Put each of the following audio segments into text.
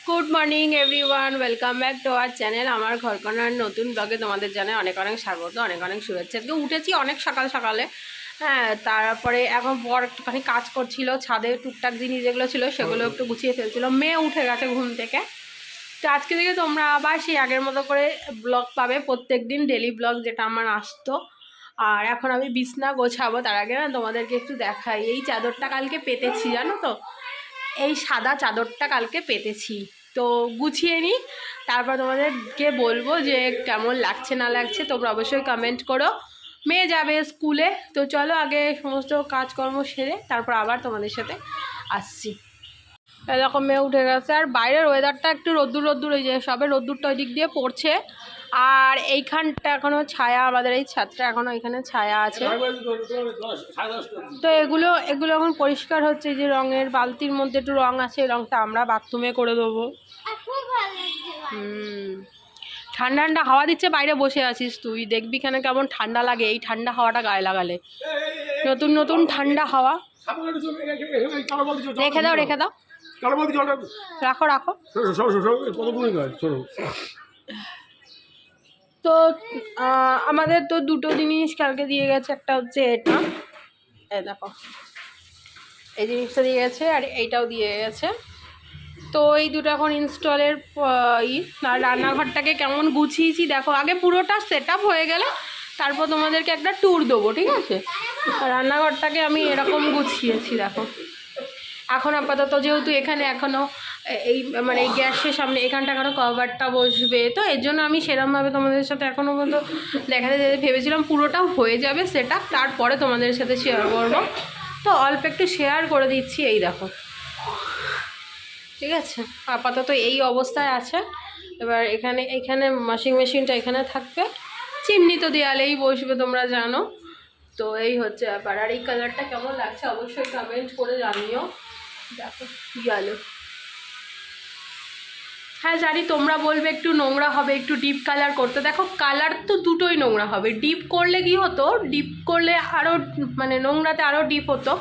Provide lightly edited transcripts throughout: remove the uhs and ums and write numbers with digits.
Good morning everyone, welcome back to our channel. আমার ঘরকন্নার নতুন ব্লগে তোমাদের জানাই অনেক অনেক স্বাগত, অনেক অনেক শুভেচ্ছা। আজকে উঠেছি অনেক সকাল সকালে। হ্যাঁ, তারপরে এখন বর একটুখানি কাজ করছিল ছাদে, টুকটাক জিনিস যেগুলো ছিল সেগুলো একটু গুছিয়ে ফেলছিল। মেয়ে উঠে গেছে ঘুম থেকে। তো আজকে থেকে তোমরা আবার সেই আগের মতো করে ব্লগ পাবে, প্রত্যেক দিন ডেলি ব্লগ যেটা আমার আসতো। আর এখন আমি বিছনা গোছাবো, তার আগে না তোমাদেরকে একটু দেখাই। এই চাদরটা কালকে পেতেছি, জানো তো, এই সাদা চাদরটা কালকে পেতেছি। তো গুছিয়ে নিই, তারপর তোমাদেরকে বলবো যে কেমন লাগছে না লাগছে। তোমরা অবশ্যই কমেন্ট করো। মেয়ে যাবে স্কুলে, তো চলো আগে সমস্ত কাজকর্ম সেরে তারপর আবার তোমাদের সাথে আসছি। এরকম মেয়ে উঠে গেছে, আর বাইরের ওয়েদারটা একটু রোদ্দুর রোদ্দুর, ওই যে সবে রোদ্দুরটা ওই দিক দিয়ে পড়ছে। আর এইখানটা এখনও ছায়া, আমাদের এই ছাদটা এখনও এখানে ছায়া আছে। তো এগুলো এগুলো এখন পরিষ্কার হচ্ছে। যে রঙের বালতির মধ্যে একটু রঙ আছে, এই রঙটা আমরা বাথরুমে করে দেবো। ঠান্ডা ঠান্ডা হাওয়া দিচ্ছে, বাইরে বসে আছিস তুই, দেখবি কেন কেমন ঠান্ডা লাগে এই ঠান্ডা হাওয়াটা গায়ে লাগালে। নতুন নতুন ঠান্ডা হাওয়া। রেখে দাও রেখে দাও, রাখো রাখো। তো আমাদের তো দুটো জিনিস কালকে দিয়ে গেছে। একটা হচ্ছে এটা, দেখো এই জিনিসটা দিয়ে গেছে, আর এইটাও দিয়ে গেছে। তো এই দুটো এখন ইনস্টলের আর রান্নাঘরটাকে কেমন গুছিয়েছি দেখো। আগে পুরোটা সেট আপ হয়ে গেলে তারপর তোমাদেরকে একটা ট্যুর দেবো, ঠিক আছে। রান্নাঘরটাকে আমি এরকম গুছিয়েছি দেখো। এখন আপাতত যেহেতু এখানে এখনও এই মানে এই গ্যাসের সামনে এখানটা এখনও কভারটা বসবে, তো এর জন্য আমি সেরকমভাবে তোমাদের সাথে এখনও পর্যন্ত দেখাতে যেতে ভেবেছিলাম পুরোটাও হয়ে যাবে সেটা, তারপরে তোমাদের সাথে শেয়ার করবো। তো অল্প একটু শেয়ার করে দিচ্ছি। এই দেখো, ঠিক আছে, আপাতত এই অবস্থায় আছে। এবার এখানে ওয়াশিং মেশিনটা এখানে থাকবে, চিমনি তো দেয়ালেই বসবে, তোমরা জানো। তো এই হচ্ছে ব্যাপার। আর এই কালারটা কেমন লাগছে অবশ্যই কমেন্ট করে জানিও। দেখো গেল। হ্যাঁ জানি তোমরা বলবে একটু নোংরা হবে, একটু ডিপ কালার করতে। দেখো কালার তো দুটোই নোংরা হবে। ডিপ করলে কি হতো, ডিপ করলে আরও মানে নোংরাতে আরও ডিপ হতো।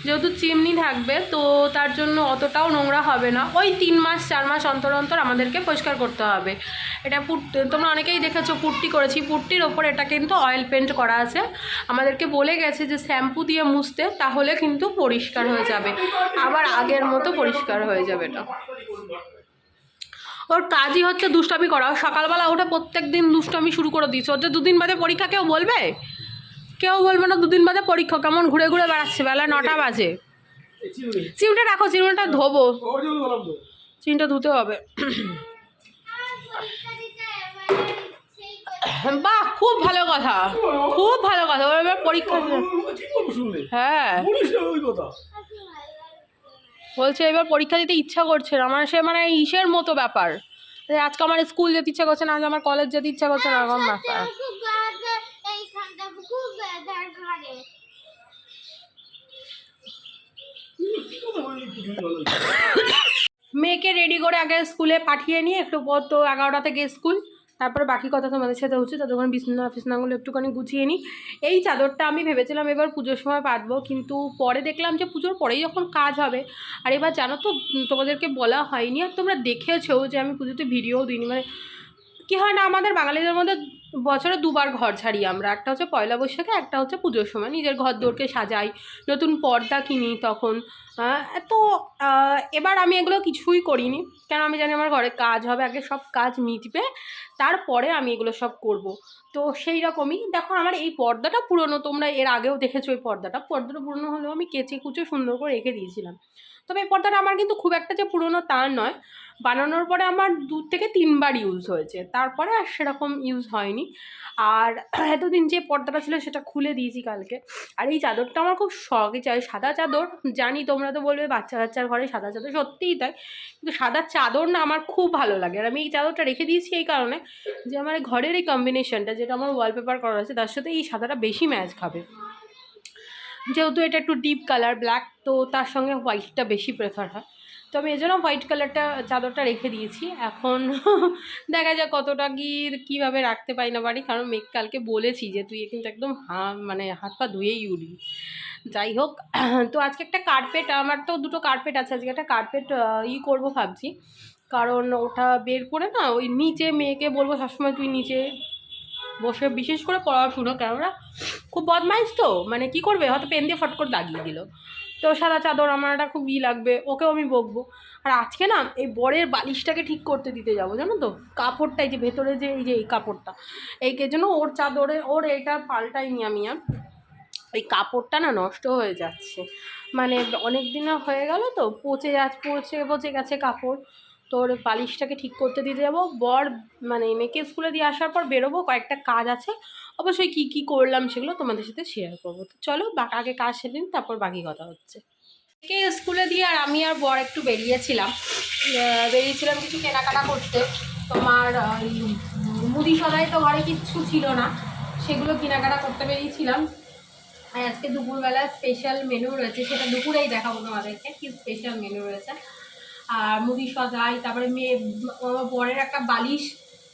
যেহেতু চিমনি থাকবে তো তার জন্য অতটাও নোংরা হবে না। ওই 3 মাস 4 মাস অন্তর অন্তর আমাদেরকে পরিষ্কার করতে হবে। এটা তোমরা অনেকেই দেখেছো পুট্টি করেছি, পুট্টির ওপর এটা কিন্তু অয়েল পেন্ট করা আছে। আমাদেরকে বলে গেছে যে শ্যাম্পু দিয়ে মুছতে, তাহলে কিন্তু পরিষ্কার হয়ে যাবে, আবার আগের মতো পরিষ্কার হয়ে যাবে। এটা ওর কাজই হচ্ছে দুষ্টামি করা। সকালবেলা উঠে প্রত্যেক দিন দুষ্টামি শুরু করে দিচ্ছে। ওর যে 2 দিন বাদে পরীক্ষা, কেউ বলবে? কেউ বলবে না। 2 দিন বাদে পরীক্ষা, কেমন ঘুরে ঘুরে বেড়াচ্ছে। বেলা 9টা বাজে। চিমটা রাখো, চিমটা ধোবো, চিমটা ধুতে হবে। বাহ, খুব ভালো কথা, খুব ভালো কথা। ওর এবার পরীক্ষা। হ্যাঁ বলছে এবার পরীক্ষা দিতে ইচ্ছা করছে না আমার। সে মানে ইসের মতো ব্যাপার, আজকে আমার স্কুল যেতে ইচ্ছা করছে না, আজ আমার কলেজ যেতে ইচ্ছা করছে না, এরকম ব্যাপার। মেয়েকে রেডি করে আগে স্কুলে পাঠিয়ে নিয়ে একটু পর তো 11টা থেকে স্কুল, তারপরে বাকি কথা তোমাদের সাথে হচ্ছে। ততক্ষণ বিছনাগুলো একটুখানি গুছিয়ে নিই। এই চাদরটা আমি ভেবেছিলাম এবার পুজোর সময় পাতবো, কিন্তু পরে দেখলাম যে পুজোর পরেই যখন কাজ হবে। আর এবার জানো তো, তোমাদেরকে বলা হয়নি, আর তোমরা দেখেছো যে আমি পুজোতে ভিডিও দিইনি। মানে কী হয় না, আমাদের বাঙালিদের মধ্যে বছরে 2বার ঘর ছাড়ি আমরা। একটা হচ্ছে পয়লা বৈশাখে, একটা হচ্ছে পুজোর সময়। নিজের ঘর দোরকে সাজাই, নতুন পর্দা কিনি তখন। তো এবার আমি এগুলো কিছুই করিনি, কেন আমি জানি আমার ঘরে কাজ হবে, আগে সব কাজ মিটবে তারপরে আমি এগুলো সব করব। তো সেই রকমই দেখো, আমার এই পর্দাটা পুরনো, তোমরা এর আগেও দেখেছো। এই পর্দাটা পুরনো হলেও আমি কেচে কুচে সুন্দর করে রেখে দিয়েছিলাম। তবে এই পর্দাটা আমার কিন্তু খুব একটা যে পুরনো তা নয়। বানানোর পরে আমার 2 থেকে 3বার ইউজ হয়েছে, তারপরে আর সেরকম ইউজ হয়নি। আর এতদিন যে পর্দাটা ছিল সেটা খুলে দিয়েছি কালকে। আর এই চাদরটা আমার খুব শখ, এই সাদা চাদর। জানি তোমরা তো বলবে বাচ্চা কাচ্চার ঘরে সাদা চাদর, সত্যিই তাই। কিন্তু সাদা চাদর না আমার খুব ভালো লাগে। আর আমি এই চাদরটা রেখে দিয়েছি এই কারণে যে আমার ঘরের এই কম্বিনেশনটা, যেটা আমার ওয়ালপেপার করা আছে, তার সাথে এই সাদাটা বেশি ম্যাচ খাবে। যেহেতু এটা একটু ডিপ কালার ব্ল্যাক, তো তার সঙ্গে হোয়াইটটা বেশি প্রেফার হয়। তো আমি এই জন্য হোয়াইট কালারটা চাদরটা রেখে দিয়েছি। এখন দেখা যাক কতটা কীভাবে রাখতে পারি না পারি, কারণ মেঘ কালকে বলেছি যে তুই কিন্তু একদম মানে হাত পা ধুয়েই উঠবি। যাই হোক, তো আজকে একটা কার্পেট, আমার তো দুটো কার্পেট আছে, আজকে একটা কার্পেট করবো ভাবছি, কারণ ওটা বের করে না ওই নিচে মেয়েকে বলবো সবসময় তুই নিচে বসে, বিশেষ করে পড়াশুনো, কেননা খুব বদমাইশ তো, মানে কি করবে, হয়তো পেন দিয়ে ফট করে দাগিয়ে দিল, তো সাদা চাদর আমার একটা খুব লাগবে, ওকেও আমি বকবো। আর আজকে না এই বরের বালিশটাকে ঠিক করতে দিতে যাবো, জানো তো, কাপড়টা এই যে ভেতরে যে এই কাপড়টা, এইকে জন্য ওর চাদরে ওর এইটা পাল্টাইনি আমি, এই কাপড়টা না নষ্ট হয়ে যাচ্ছে, মানে অনেক দিন হয়ে গেল তো, পচে গেছে কাপড়। তো ওর বালিশটাকে ঠিক করতে দিতে যাবো, বর মানে মেয়েকে স্কুলে দিয়ে আসার পর বেরোবো, কয়েকটা কাজ আছে, অবশ্যই কি কি করলাম সেগুলো তোমাদের সাথে শেয়ার করবো। তো চলো আগে কাজ সেরে নিন, তারপর বাকি কথা হচ্ছে। মেয়েকে স্কুলে দিয়ে আর আমি আর বর একটু বেরিয়েছিলাম কিছু কেনাকাটা করতে। তোমার মুদি সদাই তো ঘরে কিচ্ছু ছিল না, সেগুলো কেনাকাটা করতে বেরিয়েছিলাম। আর আজকে দুপুরবেলা স্পেশাল মেনু রয়েছে, সেটা দুপুরেই দেখাবো তোমাদেরকে কি স্পেশাল মেনু রয়েছে। আর মুদি সদাই, তারপরে বরের একটা বালিশ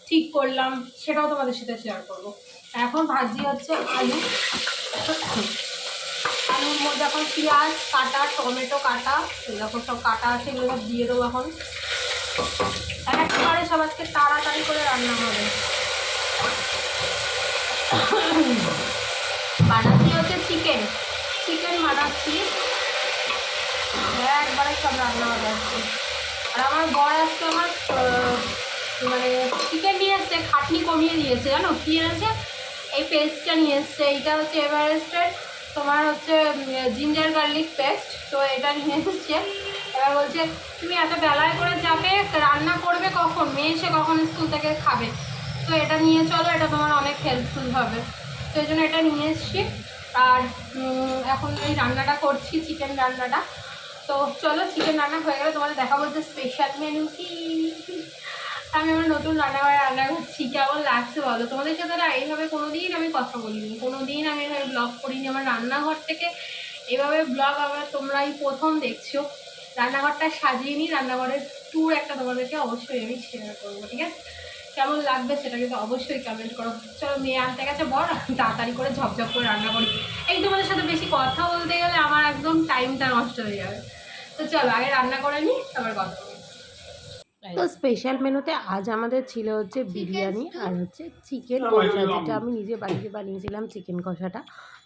ঠিক করলাম, সেটাও তোমাদের সাথে শেয়ার করবো। এখন ভাজি হচ্ছে আলুর মধ্যে এখন পেঁয়াজ কাটা, টমেটো কাটা, এরকম সব কাটা আছে, এগুলো সব দিয়ে দেবো এখন। একেবারে সব আজকে তাড়াতাড়ি করে রান্না হবে। বানাচ্ছি হচ্ছে চিকেন বানাচ্ছি, একবারে সব রান্না হবে আজকে। আর আমার বর আজকে আমার মানে চিকেন নিয়ে এসছে, খাটনি কমিয়ে দিয়েছে, জানো কি এনেছে, এই পেস্টটা নিয়ে এসছে, এইটা হচ্ছে এভারেস্টের তোমার হচ্ছে জিঞ্জার গার্লিক পেস্ট, তো এটা নিয়ে এসছে। এবার বলছে তুমি এত বেলায় করে যাবে, রান্না করবে কখন, মেয়ে এসে কখন স্কুল থেকে খাবে, তো এটা নিয়ে চলো, এটা তোমার অনেক হেল্পফুল হবে, তো এই জন্য এটা নিয়ে এসছি। আর এখন এই রান্নাটা করছি, চিকেন রান্নাটা। তো চলো চিকেন রান্না হয়ে গেলে তোমাদের দেখাবো যে স্পেশাল মেনু কি। আমি আমার নতুন রান্না করছি, কেমন লাগছে বলো তোমাদের সাথে। এইভাবে কোনোদিন আমি কথা বলিনি, কোনোদিন আমি এভাবে ব্লগ করিনি, আমার রান্নাঘর থেকে এভাবে ব্লগ আবার তোমরাই প্রথম দেখছো। রান্নাঘরটা সাজিয়ে নিই, রান্নাঘরের ট্যুর একটা তোমাদেরকে অবশ্যই আমি শেয়ার করবো, ঠিক আছে? কেমন লাগবে সেটা কিন্তু অবশ্যই কমেন্ট করো। চলো মেয়ে আনতে গেছে বড়, তাড়াতাড়ি করে ঝপঝপ করে রান্না করি, এই তোমাদের সাথে বেশি কথা বলতে গেলে আমার একদম টাইমটা নষ্ট হয়ে যাবে। তো চলো আগে রান্না করে নিই, তারপর কথা বলি। তো স্পেশাল মেনুতে আজ আমাদের ছিল হচ্ছে বিরিয়ানি আর হচ্ছে চিকেন কষা, যেটা আমি নিজে বাড়িতে বানিয়েছিলাম চিকেন কষাটা,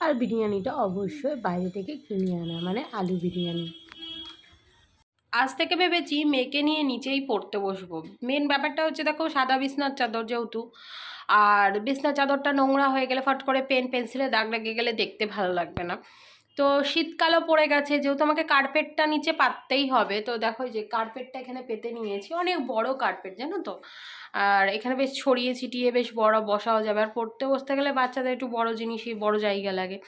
আর বিরিয়ানিটা অবশ্যই বাইরে থেকে কিনে আনা, মানে আলু বিরিয়ানি। আজ থেকে ভেবেছি মেয়েকে নিয়ে নিচেই পড়তে বসবো। মেন ব্যাপারটা হচ্ছে দেখো, সাদা বিছনার চাদর যেহেতু, আর বিছনার চাদরটা নোংরা হয়ে গেলে ফট করে পেন্সিলে দাগ লেগে গেলে দেখতে ভালো লাগবে না। তো শীতকালও পড়ে গেছে, যেহেতু আমাকে কার্পেটটা নিচে পাততেই হবে, তো দেখো যে কার্পেটটা এখানে পেতে নিয়েছি, অনেক বড় কার্পেট জানো তো, আর এখানে বেশ ছড়িয়ে ছিটিয়ে বেশ বড় বসাও যাবে, আর পড়তে বসতে গেলে বাচ্চাদের একটু বড় জিনিসই বড় জায়গা লাগে,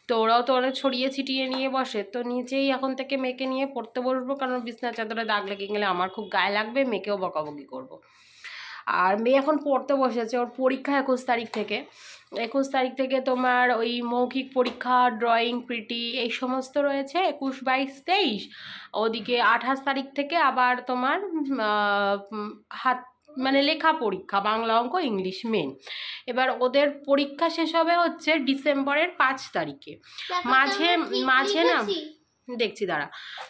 তো ওরাও তো অনেক ছড়িয়ে ছিটিয়ে নিয়ে বসে। তো নিচেই এখন থেকে মেয়েকে নিয়ে পড়তে বসবো, কারণ বিছনার চাদরে দাগ লেগে গেলে আমার খুব গায়ে লাগবে, মেয়েকেও বকাবকি করবো। আর মেয়ে এখন পড়তে বসেছে, ওর পরীক্ষা 21 তারিখ থেকে তোমার ওই মৌখিক পরীক্ষা, ড্রয়িং, প্রিটি এই সমস্ত রয়েছে, 21, 22, 23। ওদিকে 28 তারিখ থেকে আবার তোমার হাত মানে লেখা পরীক্ষা, বাংলা, অঙ্ক, ইংলিশ মেন। এবার ওদের পরীক্ষা শেষ হবে হচ্ছে ডিসেম্বরের 5 তারিখে। মাঝে না দেখছি দাঁড়া,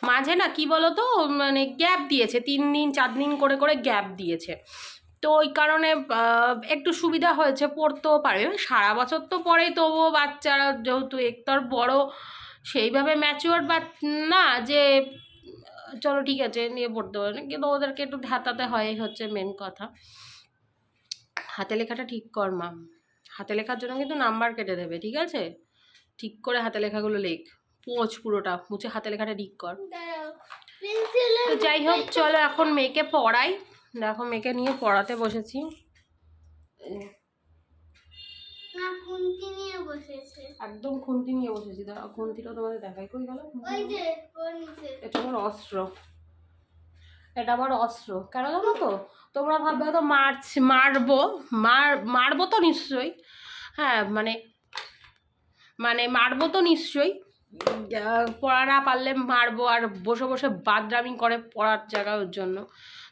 মাঝে না কি বলো তো, মানে গ্যাপ দিয়েছে, 3 দিন 4 দিন করে করে গ্যাপ দিয়েছে, তো ওই কারণে একটু সুবিধা হয়েছে, পড়তেও পারবে। সারা বছর তো পড়েই, তবুও বাচ্চারা যেহেতু একটার বড় সেইভাবে ম্যাচিওর বা না যে চলো ঠিক আছে নিয়ে পড়তে পারে, কিন্তু ওদেরকে একটু ধাতাতে হয়, হচ্ছে মেন কথা। হাতে লেখাটা ঠিক কর মা, হাতে লেখার জন্য কিন্তু নাম্বার কেটে দেবে, ঠিক আছে? ঠিক করে হাতে লেখাগুলো লেখ, পুরোটা মুছে হাতে লেখাটা ঠিক কর। তো যাই হোক চলো এখন মেয়েকে পড়াই। দেখো মেয়েকে নিয়ে পড়াতে বসেছি, একদম খুন্তি নিয়ে বসেছি। দাঁড়াও খুন্তিটা তোমাদের দেখাই, কই গেল? এটা আমার অস্ত্র, এটা আমার অস্ত্র। কেন জানো তো, তোমরা ভাববে তো মারবো তো নিশ্চয়ই, হ্যাঁ মানে মারবো তো নিশ্চয়ই, পড়া না পারলে মারবো, আর বসে বসে বাদরামি করে পড়ার জায়গা ওর জন্য,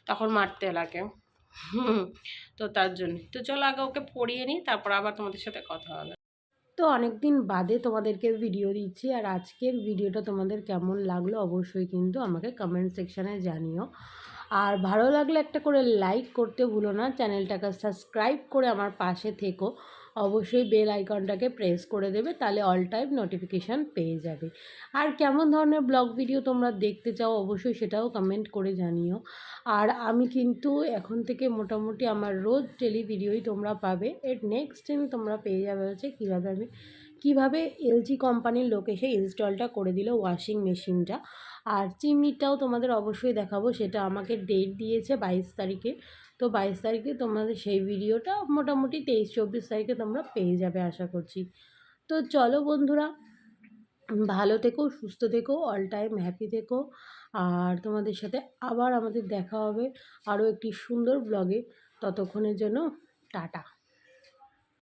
তখন মারতে লাগে। তো তার জন্য তো চলো আগে ওকে পড়িয়ে নিই, তারপর আবার তোমাদের সাথে কথা হবে। তো অনেক দিন বাদে তোমাদেরকে ভিডিও দিচ্ছি, আর আজকের ভিডিওটা তোমাদের কেমন লাগলো অবশ্যই কিন্তু আমাকে কমেন্ট সেকশানে জানিও। আর ভালো লাগলে একটা করে লাইক করতে ভুলো না, চ্যানেলটাকে সাবস্ক্রাইব করে আমার পাশে থেকো, অবশ্যই বেল আইকনটাকে প্রেস করে দেবে, তাহলে অল টাইম নোটিফিকেশান পেয়ে যাবে। আর কেমন ধরনের ব্লগ ভিডিও তোমরা দেখতে চাও অবশ্যই সেটাও কমেন্ট করে জানিও। আর আমি কিন্তু এখন থেকে মোটামুটি আমার রোজ ডেলি ভিডিওই তোমরা পাবে। এর নেক্সট দিন তোমরা পেয়ে যাবে হচ্ছে কীভাবে এলজি কোম্পানির লোক এসে ইনস্টলটা করে দিল ওয়াশিং মেশিনটা। আর চিমনিটাও তোমাদের অবশ্যই দেখাবো, সেটা আমাকে ডেট দিয়েছে 22 তারিখে। তো 22 তারিখে তোমাদের সেই ভিডিওটা মোটামুটি 23-24 তারিখে তোমরা পেয়ে যাবে আশা করছি। তো চলো বন্ধুরা, ভালো থেকো, সুস্থ থেকো, অল টাইম হ্যাপি থেকো। আর তোমাদের সাথে আবার আমাদের দেখা হবে আরও একটি সুন্দর ব্লগে। ততক্ষণের জন্য টাটা।